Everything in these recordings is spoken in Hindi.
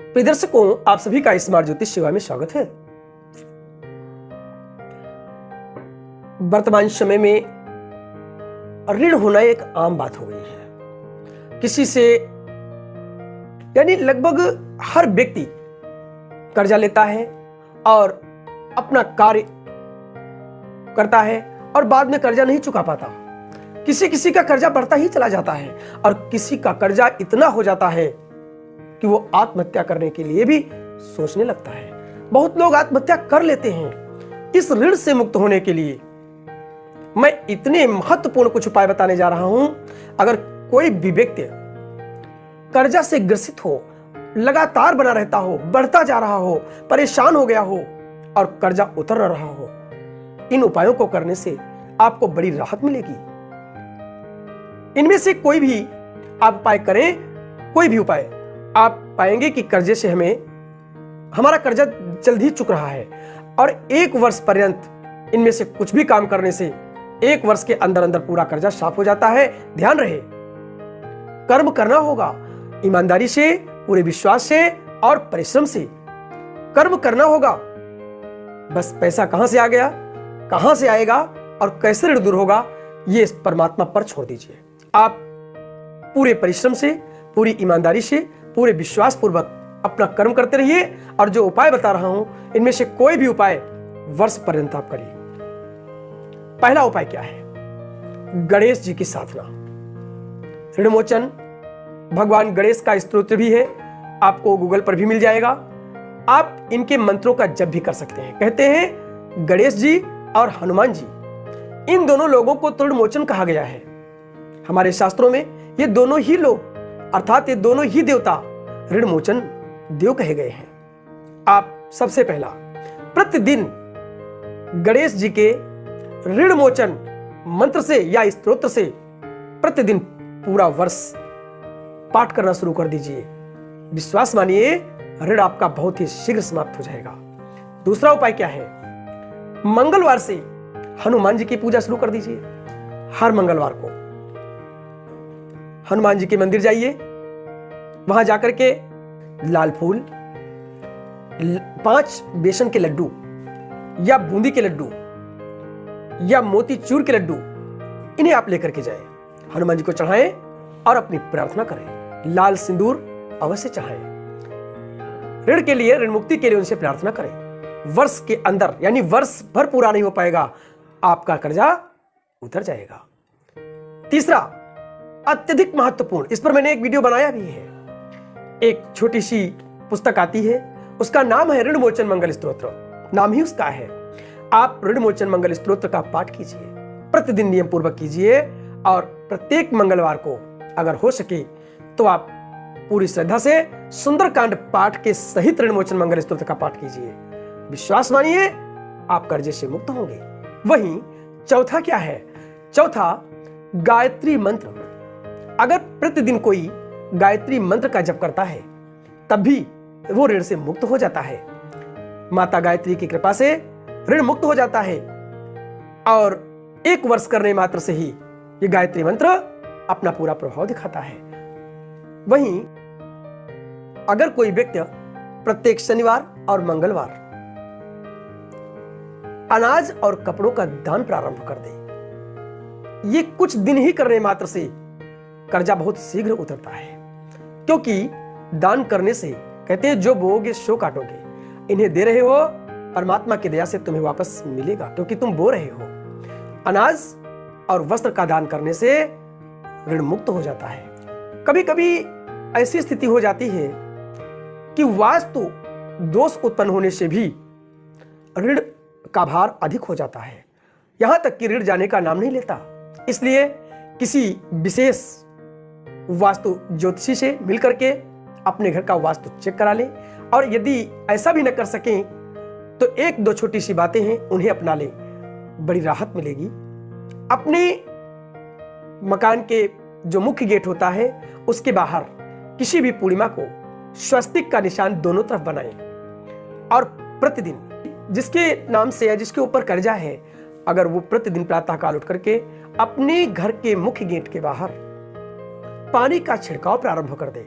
प्रिय दर्शकों, आप सभी का स्मार्ट ज्योतिष सेवा में स्वागत है। वर्तमान समय में ऋण होना एक आम बात हो गई है। किसी से यानी लगभग हर व्यक्ति कर्जा लेता है और अपना कार्य करता है और बाद में कर्जा नहीं चुका पाता। किसी किसी का कर्जा बढ़ता ही चला जाता है और किसी का कर्जा इतना हो जाता है कि वो आत्महत्या करने के लिए भी सोचने लगता है। बहुत लोग आत्महत्या कर लेते हैं। इस ऋण से मुक्त होने के लिए मैं इतने महत्वपूर्ण कुछ उपाय बताने जा रहा हूं। अगर कोई भी व्यक्ति कर्जा से ग्रसित हो, लगातार बना रहता हो, बढ़ता जा रहा हो, परेशान हो गया हो और कर्जा उतर न रहा हो, इन उपायों को करने से आपको बड़ी राहत मिलेगी। इनमें से कोई भी आप उपाय करें, कोई भी उपाय, आप पाएंगे कि कर्जे से हमारा कर्जा जल्द ही चुक रहा है। और 1 वर्ष पर्यंत इनमें से कुछ भी काम करने से 1 वर्ष के अंदर अंदर पूरा कर्जा साफ हो जाता है। ध्यान रहे, कर्म करना होगा ईमानदारी से, पूरे विश्वास से और परिश्रम से कर्म करना होगा। बस पैसा कहां से आ गया, कहां से आएगा और कैसे ऋण दूर होगा, ये परमात्मा पर छोड़ दीजिए। आप पूरे परिश्रम से, पूरी ईमानदारी से, पूरे विश्वास पूर्वक अपना कर्म करते रहिए और जो उपाय बता रहा हूं इनमें से कोई भी उपाय वर्ष पर्यंत आप करिए। पहला उपाय क्या है? गणेश जी की साधना। ऋणमोचन भगवान गणेश का स्तोत्र भी है, आपको गूगल पर भी मिल जाएगा। आप इनके मंत्रों का जप भी कर सकते हैं। कहते हैं गणेश जी और हनुमान जी, इन दोनों लोगों को तो ऋणमोचन कहा गया है। हमारे शास्त्रों में ये दोनों ही लोग अर्थात ये दोनों ही देवता ऋणमोचन देव कहे गए हैं। आप सबसे पहला प्रतिदिन गणेश जी के ऋणमोचन मंत्र से या स्तोत्र से प्रतिदिन पूरा वर्ष पाठ करना शुरू कर दीजिए। विश्वास मानिए, ऋण आपका बहुत ही शीघ्र समाप्त हो जाएगा। दूसरा उपाय क्या है? मंगलवार से हनुमान जी की पूजा शुरू कर दीजिए। हर मंगलवार को हनुमान जी के मंदिर जाइए, वहां जाकर के लाल फूल, 5 बेसन के लड्डू या बूंदी के लड्डू या मोतीचूर के लड्डू, इन्हें आप लेकर के जाएं, हनुमान जी को चढ़ाएं और अपनी प्रार्थना करें। लाल सिंदूर अवश्य चढ़ाएं। ऋण के लिए, ऋण मुक्ति के लिए उनसे प्रार्थना करें। वर्ष के अंदर यानी वर्ष भर पूरा नहीं हो पाएगा, आपका कर्जा उतर जाएगा। तीसरा अत्यधिक महत्वपूर्ण, इस पर मैंने एक वीडियो बनाया भी है। एक छोटी सी पुस्तक आती है, उसका नाम है ऋणमोचन मंगल स्तोत्र। नाम ही उसका है। आप ऋणमोचन मंगल स्तोत्र का पाठ कीजिए, प्रतिदिन नियम पूर्वक कीजिए और प्रत्येक मंगलवार को अगर हो सके तो आप पूरी श्रद्धा से सुंदरकांड पाठ के सहित ऋणमोचन मंगल स्तोत्र का पाठ कीजिए। विश्वास मानिए, आप कर्जे से मुक्त होंगे। वहीं चौथा क्या है? चौथा गायत्री मंत्र। अगर प्रतिदिन कोई गायत्री मंत्र का जप करता है तब भी वो ऋण से मुक्त हो जाता है। माता गायत्री की कृपा से ऋण मुक्त हो जाता है और 1 वर्ष करने मात्र से ही ये गायत्री मंत्र अपना पूरा प्रभाव दिखाता है। वहीं अगर कोई व्यक्ति प्रत्येक शनिवार और मंगलवार अनाज और कपड़ों का दान प्रारंभ कर दे, ये कुछ दिन ही करने मात्र से कर्जा बहुत शीघ्र उतरता है। क्योंकि दान करने से कहते हैं जो बोओगे सो काटोगे। इन्हें दे रहे हो, परमात्मा की दया से तुम्हें वापस मिलेगा, क्योंकि तुम बो रहे हो। अनाज और वस्त्र का दान करने से ऋण मुक्त हो जाता है। कभी कभी ऐसी स्थिति हो जाती है कि वास्तु दोष उत्पन्न होने से भी ऋण का भार अधिक हो जाता है, यहां तक कि ऋण जाने का नाम नहीं लेता। इसलिए किसी विशेष वास्तु ज्योतिषी से मिलकर के अपने घर का वास्तु चेक करा लें और यदि ऐसा भी न कर सकें तो 1-2 छोटी सी बातें हैं, उन्हें अपना लें, बड़ी राहत मिलेगी। अपने मकान के जो मुख्य गेट होता है उसके बाहर किसी भी पूर्णिमा को स्वस्तिक का निशान दोनों तरफ बनाएं और प्रतिदिन जिसके नाम से या जिसके ऊपर कर्जा है, अगर वो प्रतिदिन प्रातःकाल उठ करके अपने घर के मुख्य गेट के बाहर पानी का छिड़काव प्रारंभ कर दे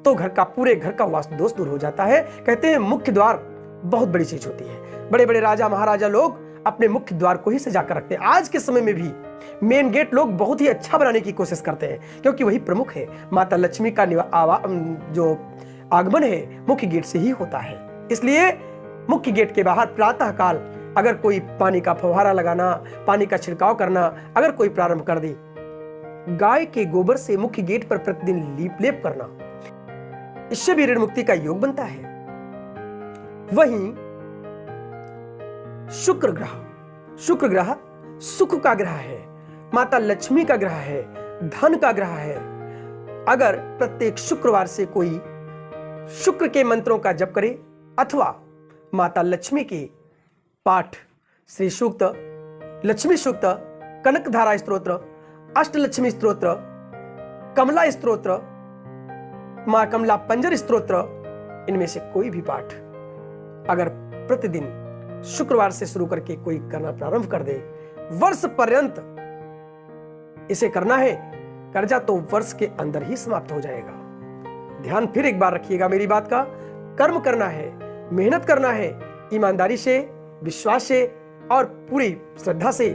तो पूरे घर का वास्तु दोष दूर हो जाता है। कहते हैं मुख्य द्वार बहुत बड़ी चीज होती है। बड़े बड़े राजा महाराजा लोग अपने मुख्य द्वार को ही सजा कर रखते हैं। आज के समय में भी मेन गेट लोग बहुत ही अच्छा बनाने की कोशिश करते हैं, क्योंकि वही प्रमुख है। माता लक्ष्मी का जो आगमन है मुख्य गेट से ही होता है। इसलिए मुख्य गेट के बाहर प्रातः काल अगर कोई पानी का फव्वारा लगाना, पानी का छिड़काव करना अगर कोई प्रारंभ कर दे, गाय के गोबर से मुख्य गेट पर प्रतिदिन लेप करना, इससे भी ऋण मुक्ति का योग बनता है। वहीं शुक्र ग्रह सुख का ग्रह है, माता लक्ष्मी का ग्रह है, धन का ग्रह है। अगर प्रत्येक शुक्रवार से कोई शुक्र के मंत्रों का जप करे अथवा माता लक्ष्मी के पाठ, श्री सूक्त, लक्ष्मी सूक्त, कनकधारा स्तोत्र, अष्टलक्ष्मी स्तोत्र, कमला स्तोत्र, मां कमला पंजर स्तोत्र, इनमें से कोई भी पाठ अगर प्रतिदिन शुक्रवार से शुरू करके कोई करना प्रारंभ कर दे, वर्ष पर्यंत इसे करना है, कर्जा तो वर्ष के अंदर ही समाप्त हो जाएगा। ध्यान फिर एक बार रखिएगा मेरी बात का। कर्म करना है, मेहनत करना है, ईमानदारी से, विश्वास से और पूरी श्रद्धा से।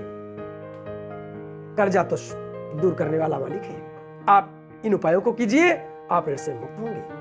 कर्जा तो दूर करने वाला मालिक है। आप इन उपायों को कीजिए, आप ऋण से मुक्त होंगे।